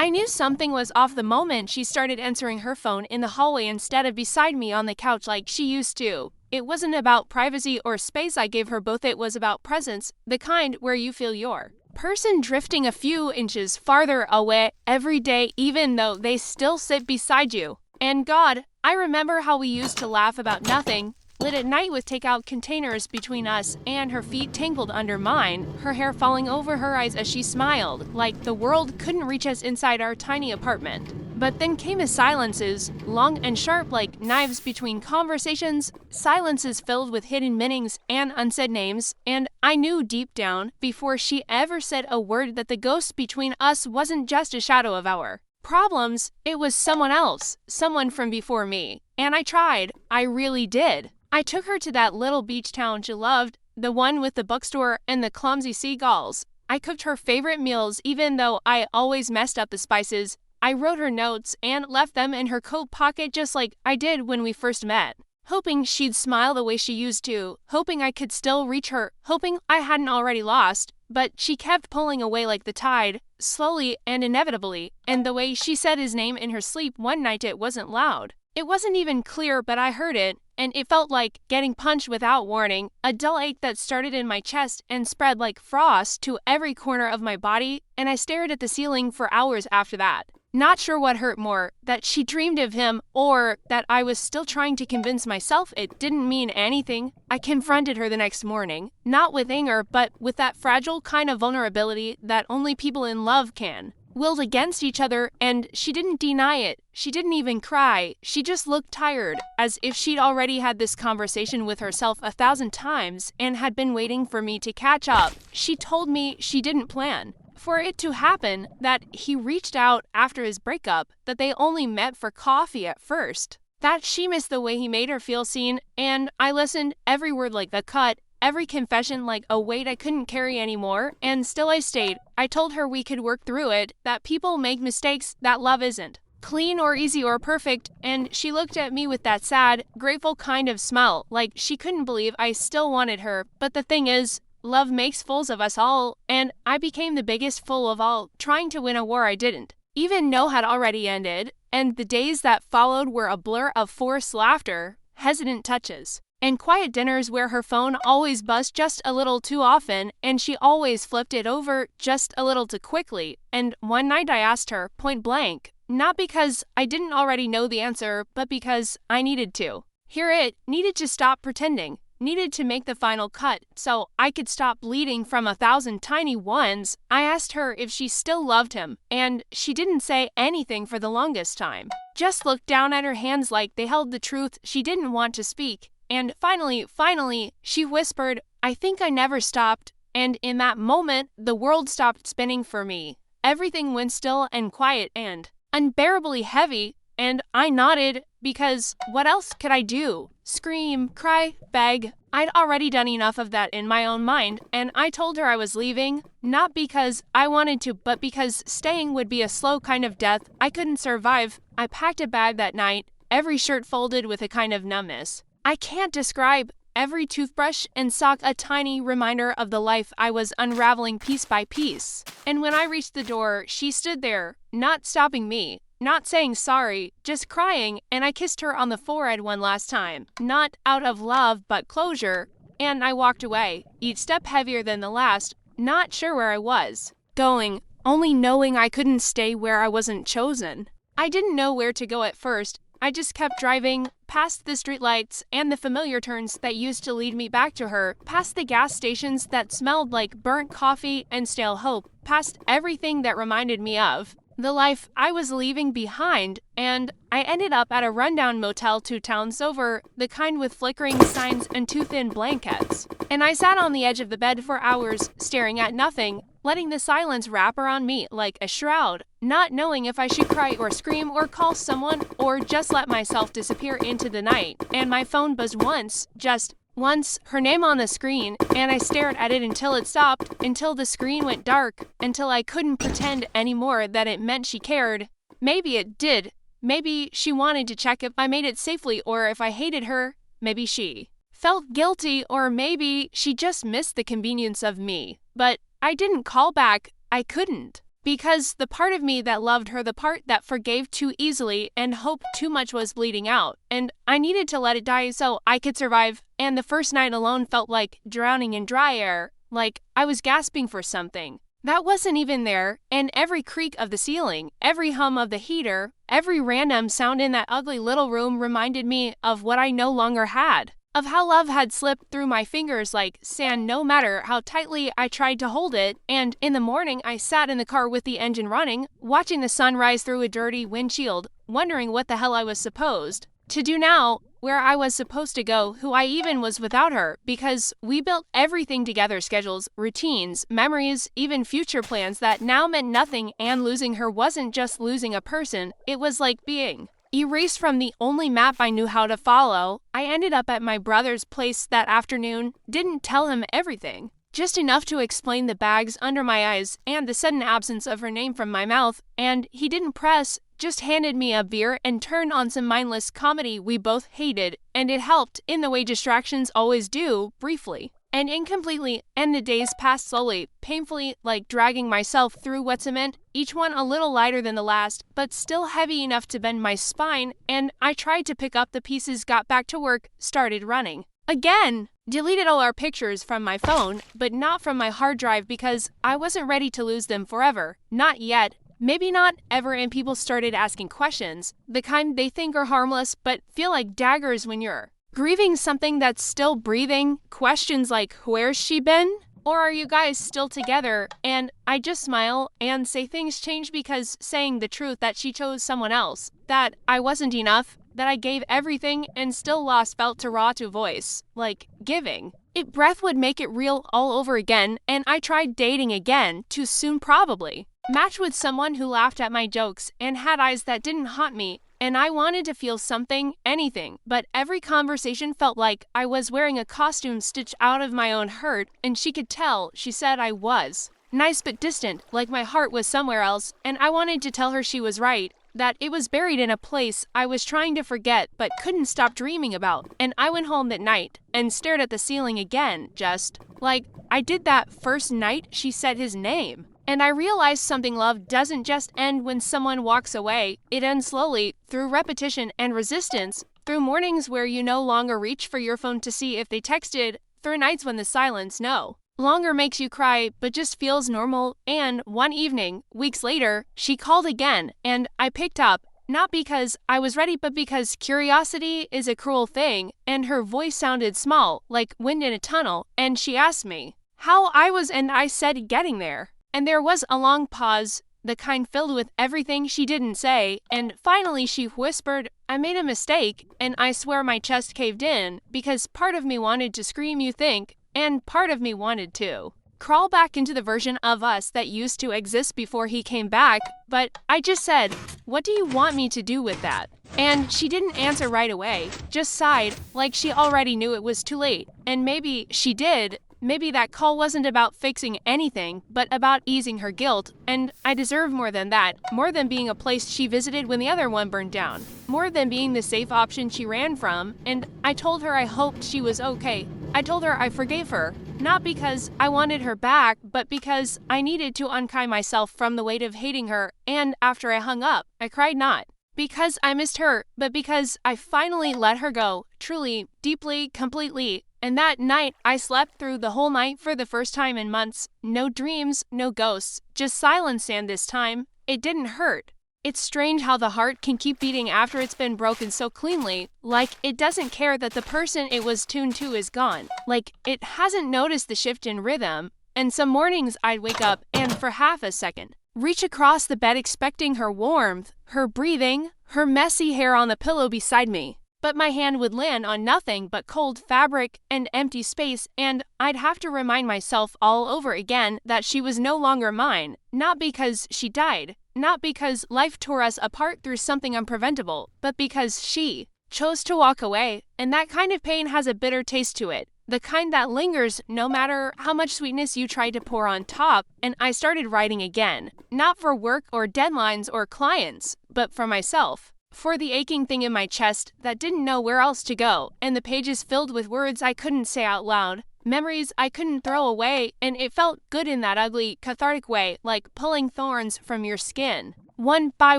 I knew something was off the moment she started answering her phone in the hallway instead of beside me on the couch like she used to. It wasn't about privacy or space I gave her both, it was about presence, the kind where you feel your person drifting a few inches farther away every day even though they still sit beside you. And God, I remember how we used to laugh about nothing, lit at night with takeout containers between us, and her feet tangled under mine, her hair falling over her eyes as she smiled, like the world couldn't reach us inside our tiny apartment. But then came his silences, long and sharp like knives between conversations, silences filled with hidden meanings and unsaid names, and I knew deep down, before she ever said a word, that the ghost between us wasn't just a shadow of our problems, it was someone else, someone from before me. And I tried, I really did. I took her to that little beach town she loved, the one with the bookstore and the clumsy seagulls. I cooked her favorite meals even though I always messed up the spices. I wrote her notes and left them in her coat pocket just like I did when we first met. Hoping she'd smile the way she used to, hoping I could still reach her, hoping I hadn't already lost. But she kept pulling away like the tide, slowly and inevitably, and the way she said his name in her sleep one night, it wasn't loud. It wasn't even clear, but I heard it, and it felt like getting punched without warning, a dull ache that started in my chest and spread like frost to every corner of my body, and I stared at the ceiling for hours after that. Not sure what hurt more, that she dreamed of him or that I was still trying to convince myself it didn't mean anything. I confronted her the next morning, not with anger, but with that fragile kind of vulnerability that only people in love can. Willed against each other, and she didn't deny it. She didn't even cry. She just looked tired, as if she'd already had this conversation with herself 1,000 times and had been waiting for me to catch up. She told me she didn't plan for it to happen, that he reached out after his breakup, that they only met for coffee at first, that she missed the way he made her feel seen, and I listened, every word like a cut, every confession like a weight I couldn't carry anymore, and still I stayed. I told her we could work through it, that people make mistakes, that love isn't clean or easy or perfect, and she looked at me with that sad, grateful kind of smile, like she couldn't believe I still wanted her. But the thing is, love makes fools of us all, and I became the biggest fool of all, trying to win a war I didn't even know had already ended, and the days that followed were a blur of forced laughter, hesitant touches, and quiet dinners where her phone always buzzed just a little too often, and she always flipped it over just a little too quickly. And one night I asked her, point blank, not because I didn't already know the answer, but because I needed to hear it, needed to stop pretending, needed to make the final cut so I could stop bleeding from 1,000 tiny ones. I asked her if she still loved him, and she didn't say anything for the longest time. Just looked down at her hands like they held the truth she didn't want to speak. And finally, she whispered, I think I never stopped. And in that moment, the world stopped spinning for me. Everything went still and quiet and unbearably heavy, and I nodded, because what else could I do? Scream, cry, beg? I'd already done enough of that in my own mind, and I told her I was leaving, not because I wanted to, but because staying would be a slow kind of death I couldn't survive. I packed a bag that night, every shirt folded with a kind of numbness I can't describe, every toothbrush and sock a tiny reminder of the life I was unraveling piece by piece. And when I reached the door, she stood there, not stopping me, not saying sorry, just crying, and I kissed her on the forehead one last time, not out of love but closure, and I walked away, each step heavier than the last, not sure where I was going, only knowing I couldn't stay where I wasn't chosen. I didn't know where to go at first. I just kept driving, past the streetlights and the familiar turns that used to lead me back to her, past the gas stations that smelled like burnt coffee and stale hope, past everything that reminded me of the life I was leaving behind, and I ended up at a rundown motel 2 towns over, the kind with flickering signs and too thin blankets. And I sat on the edge of the bed for hours, staring at nothing, letting the silence wrap around me like a shroud, not knowing if I should cry or scream or call someone or just let myself disappear into the night. And my phone buzzed once, just once, her name on the screen, and I stared at it until it stopped, until the screen went dark, until I couldn't pretend anymore that it meant she cared. Maybe it did. Maybe she wanted to check if I made it safely, or if I hated her. Maybe she felt guilty, or maybe she just missed the convenience of me. But I didn't call back. I couldn't. Because the part of me that loved her, the part that forgave too easily and hoped too much, was bleeding out, and I needed to let it die so I could survive, and the first night alone felt like drowning in dry air, like I was gasping for something that wasn't even there, and every creak of the ceiling, every hum of the heater, every random sound in that ugly little room reminded me of what I no longer had. Of how love had slipped through my fingers like sand no matter how tightly I tried to hold it, and in the morning I sat in the car with the engine running, watching the sun rise through a dirty windshield, wondering what the hell I was supposed to do now, where I was supposed to go, who I even was without her, because we built everything together, schedules, routines, memories, even future plans that now meant nothing, and losing her wasn't just losing a person, it was like being erased from the only map I knew how to follow. I ended up at my brother's place that afternoon, didn't tell him everything, just enough to explain the bags under my eyes and the sudden absence of her name from my mouth, and he didn't press, just handed me a beer and turned on some mindless comedy we both hated, and it helped, in the way distractions always do, briefly and incompletely, and the days passed slowly, painfully, like dragging myself through wet cement, each one a little lighter than the last, but still heavy enough to bend my spine, and I tried to pick up the pieces, got back to work, started running. Again! Deleted all our pictures from my phone, but not from my hard drive because I wasn't ready to lose them forever. Not yet. Maybe not ever, and people started asking questions, the kind they think are harmless but feel like daggers when you're grieving something that's still breathing. Questions like, where's she been? Or are you guys still together? And I just smile and say things changed because saying the truth that she chose someone else, that I wasn't enough, that I gave everything and still lost felt too raw to voice, like giving. It breath would make it real all over again, and I tried dating again, too soon probably. Matched with someone who laughed at my jokes and had eyes that didn't haunt me, and I wanted to feel something, anything, but every conversation felt like I was wearing a costume stitched out of my own hurt, and she could tell. She said I was nice but distant, like my heart was somewhere else, and I wanted to tell her she was right, that it was buried in a place I was trying to forget but couldn't stop dreaming about. And I went home that night and stared at the ceiling again, just like I did that first night she said his name. And I realized something: love doesn't just end when someone walks away. It ends slowly, through repetition and resistance, through mornings where you no longer reach for your phone to see if they texted, through nights when the silence no longer makes you cry but just feels normal. And one evening, weeks later, she called again, and I picked up, not because I was ready but because curiosity is a cruel thing, and her voice sounded small, like wind in a tunnel, and she asked me how I was, and I said getting there. And there was a long pause, the kind filled with everything she didn't say, and finally she whispered, I made a mistake, and I swear my chest caved in, because part of me wanted to scream, you think, and part of me wanted to crawl back into the version of us that used to exist before he came back, but I just said, what do you want me to do with that? And she didn't answer right away, just sighed, like she already knew it was too late, and maybe she did. Maybe that call wasn't about fixing anything, but about easing her guilt, and I deserve more than that, more than being a place she visited when the other one burned down, more than being the safe option she ran from. And I told her I hoped she was okay. I told her I forgave her, not because I wanted her back, but because I needed to untie myself from the weight of hating her. And after I hung up, I cried, not because I missed her, but because I finally let her go, truly, deeply, completely. And that night, I slept through the whole night for the first time in months. No dreams, no ghosts, just silence, and this time, it didn't hurt. It's strange how the heart can keep beating after it's been broken so cleanly, like it doesn't care that the person it was tuned to is gone, like it hasn't noticed the shift in rhythm. And some mornings I'd wake up and for half a second, reach across the bed expecting her warmth, her breathing, her messy hair on the pillow beside me. But my hand would land on nothing but cold fabric and empty space, and I'd have to remind myself all over again that she was no longer mine, not because she died, not because life tore us apart through something unpreventable, but because she chose to walk away. And that kind of pain has a bitter taste to it, the kind that lingers no matter how much sweetness you try to pour on top. And I started writing again, not for work or deadlines or clients, but for myself. For the aching thing in my chest that didn't know where else to go, and the pages filled with words I couldn't say out loud. memories I couldn't throw away, and it felt good in that ugly, cathartic way, like pulling thorns from your skin, one by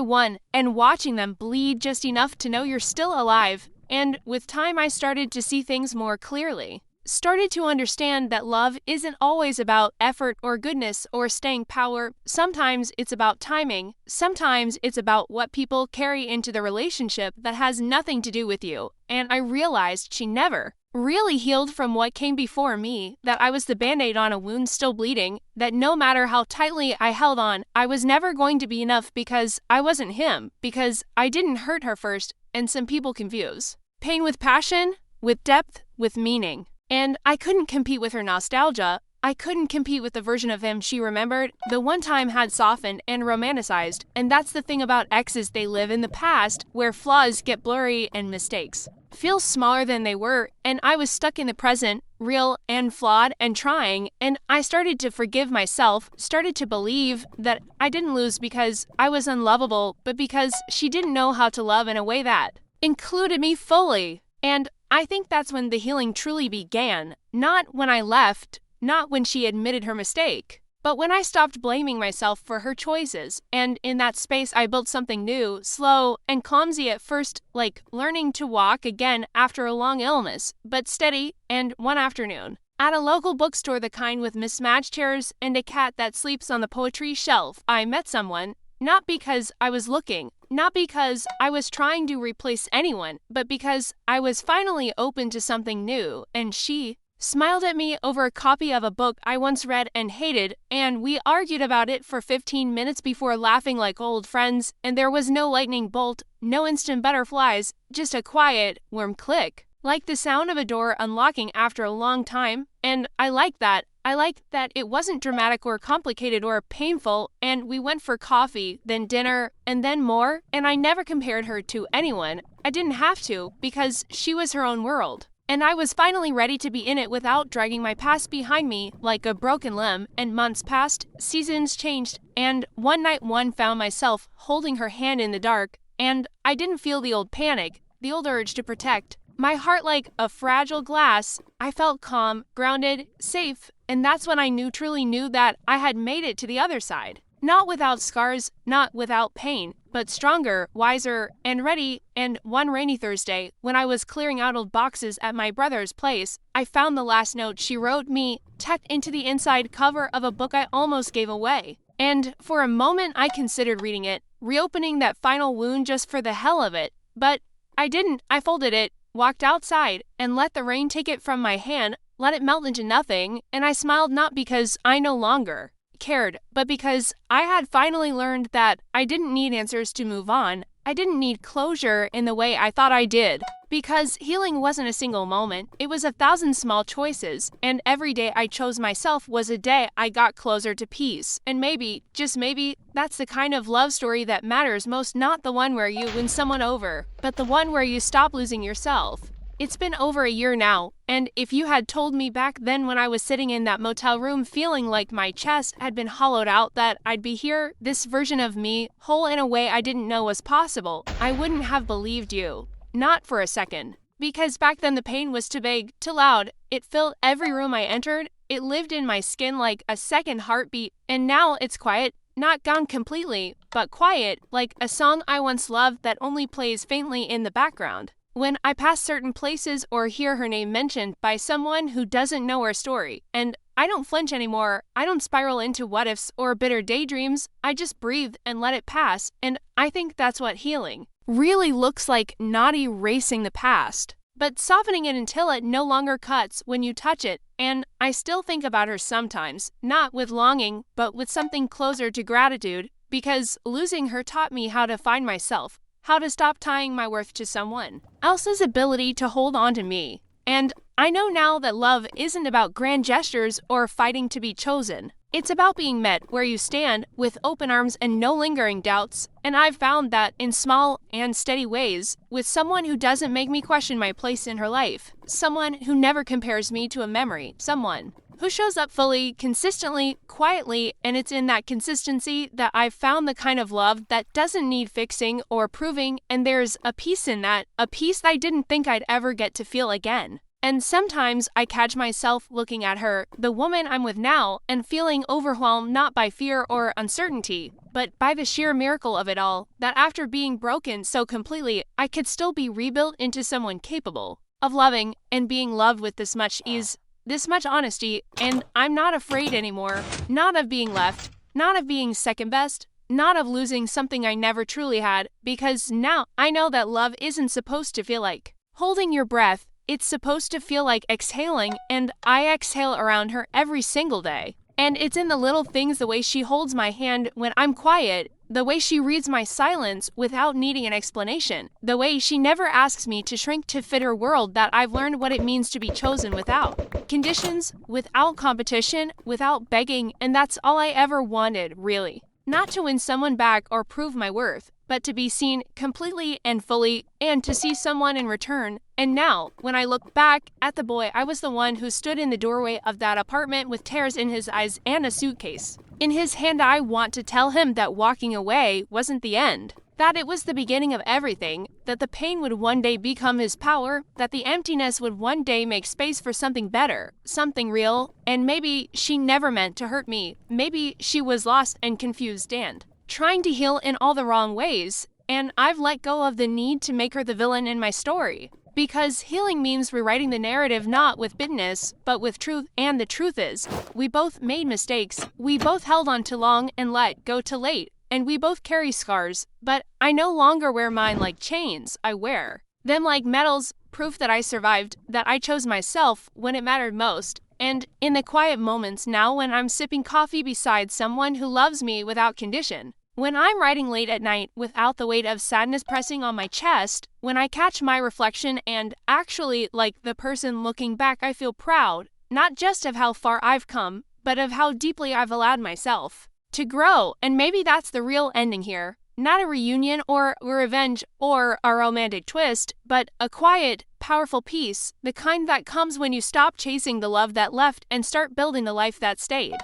one, and watching them bleed just enough to know you're still alive. And with time, I started to see things more clearly. Started to understand that love isn't always about effort or goodness or staying power. Sometimes it's about timing. Sometimes it's about what people carry into the relationship that has nothing to do with you. And I realized she never really healed from what came before me, that I was the band-aid on a wound still bleeding, that no matter how tightly I held on, I was never going to be enough because I wasn't him, because I didn't hurt her first, and some people confuse pain with passion, with depth, with meaning. And I couldn't compete with her nostalgia. I couldn't compete with the version of him she remembered, the one time had softened and romanticized. And that's the thing about exes, they live in the past, where flaws get blurry and mistakes feel smaller than they were, and I was stuck in the present, real and flawed and trying, and I started to forgive myself, started to believe that I didn't lose because I was unlovable, but because she didn't know how to love in a way that included me fully. And I think that's when the healing truly began, not when I left, not when she admitted her mistake, but when I stopped blaming myself for her choices. And in that space, I built something new, slow and clumsy at first, like learning to walk again after a long illness, but steady. And one afternoon, at a local bookstore, the kind with mismatched chairs and a cat that sleeps on the poetry shelf, I met someone, not because I was looking, not because I was trying to replace anyone, but because I was finally open to something new, and she smiled at me over a copy of a book I once read and hated, and we argued about it for 15 minutes before laughing like old friends, and there was no lightning bolt, no instant butterflies, just a quiet, warm click, like the sound of a door unlocking after a long time, and I liked that. I liked that it wasn't dramatic or complicated or painful, and we went for coffee, then dinner, and then more, and I never compared her to anyone. I didn't have to, because she was her own world. And I was finally ready to be in it without dragging my past behind me like a broken limb. And months passed, seasons changed, and one night one found myself holding her hand in the dark, and I didn't feel the old panic, the old urge to protect. My heart like a fragile glass. I felt calm, grounded, safe, and that's when I truly knew that I had made it to the other side. Not without scars, not without pain, but stronger, wiser, and ready. And one rainy Thursday, when I was clearing out old boxes at my brother's place, I found the last note she wrote me tucked into the inside cover of a book I almost gave away. And for a moment I considered reading it, reopening that final wound just for the hell of it. But I didn't. I folded it, walked outside, and let the rain take it from my hand, let it melt into nothing, and I smiled not because I no longer cared, but because I had finally learned that I didn't need answers to move on. I didn't need closure in the way I thought I did. Because healing wasn't a single moment, it was 1,000 small choices, and every day I chose myself was a day I got closer to peace. And maybe, just maybe, that's the kind of love story that matters most, not the one where you win someone over, but the one where you stop losing yourself. It's been over a year now, and if you had told me back then when I was sitting in that motel room feeling like my chest had been hollowed out that I'd be here, this version of me, whole in a way I didn't know was possible, I wouldn't have believed you. Not for a second. Because back then the pain was too vague, too loud. It filled every room I entered. It lived in my skin like a second heartbeat. And now it's quiet, not gone completely, but quiet, like a song I once loved that only plays faintly in the background. When I pass certain places or hear her name mentioned by someone who doesn't know her story, and I don't flinch anymore, I don't spiral into what-ifs or bitter daydreams, I just breathe and let it pass, and I think that's what healing really looks like, not erasing the past, but softening it until it no longer cuts when you touch it. And I still think about her sometimes, not with longing, but with something closer to gratitude, because losing her taught me how to find myself, how to stop tying my worth to someone else's ability to hold on to me. And I know now that love isn't about grand gestures or fighting to be chosen. It's about being met where you stand with open arms and no lingering doubts. And I've found that in small and steady ways, with someone who doesn't make me question my place in her life, someone who never compares me to a memory, someone who shows up fully, consistently, quietly, and it's in that consistency that I've found the kind of love that doesn't need fixing or proving, and there's a peace in that, a peace I didn't think I'd ever get to feel again. And sometimes I catch myself looking at her, the woman I'm with now, and feeling overwhelmed not by fear or uncertainty, but by the sheer miracle of it all, that after being broken so completely, I could still be rebuilt into someone capable of loving and being loved with this much ease, this much honesty, and I'm not afraid anymore, not of being left, not of being second best, not of losing something I never truly had, because now I know that love isn't supposed to feel like holding your breath. It's supposed to feel like exhaling, and I exhale around her every single day. And it's in the little things, the way she holds my hand when I'm quiet, the way she reads my silence without needing an explanation, the way she never asks me to shrink to fit her world, that I've learned what it means to be chosen without conditions, without competition, without begging, and that's all I ever wanted, really. Not to win someone back or prove my worth, but to be seen completely and fully, and to see someone in return. And now, when I look back at the boy, I was the one who stood in the doorway of that apartment with tears in his eyes and a suitcase in his hand. I want to tell him that walking away wasn't the end, that it was the beginning of everything, that the pain would one day become his power, that the emptiness would one day make space for something better, something real, and maybe she never meant to hurt me. Maybe she was lost and confused and trying to heal in all the wrong ways, and I've let go of the need to make her the villain in my story. Because healing means rewriting the narrative not with bitterness, but with truth, and the truth is, we both made mistakes, we both held on too long and let go too late, and we both carry scars, but I no longer wear mine like chains. I wear them like medals, proof that I survived, that I chose myself when it mattered most. And in the quiet moments now, when I'm sipping coffee beside someone who loves me without condition, when I'm writing late at night without the weight of sadness pressing on my chest, when I catch my reflection and actually, like the person looking back, I feel proud, not just of how far I've come, but of how deeply I've allowed myself to grow. And maybe that's the real ending here. Not a reunion or a revenge or a romantic twist, but a quiet, powerful peace, the kind that comes when you stop chasing the love that left and start building the life that stayed.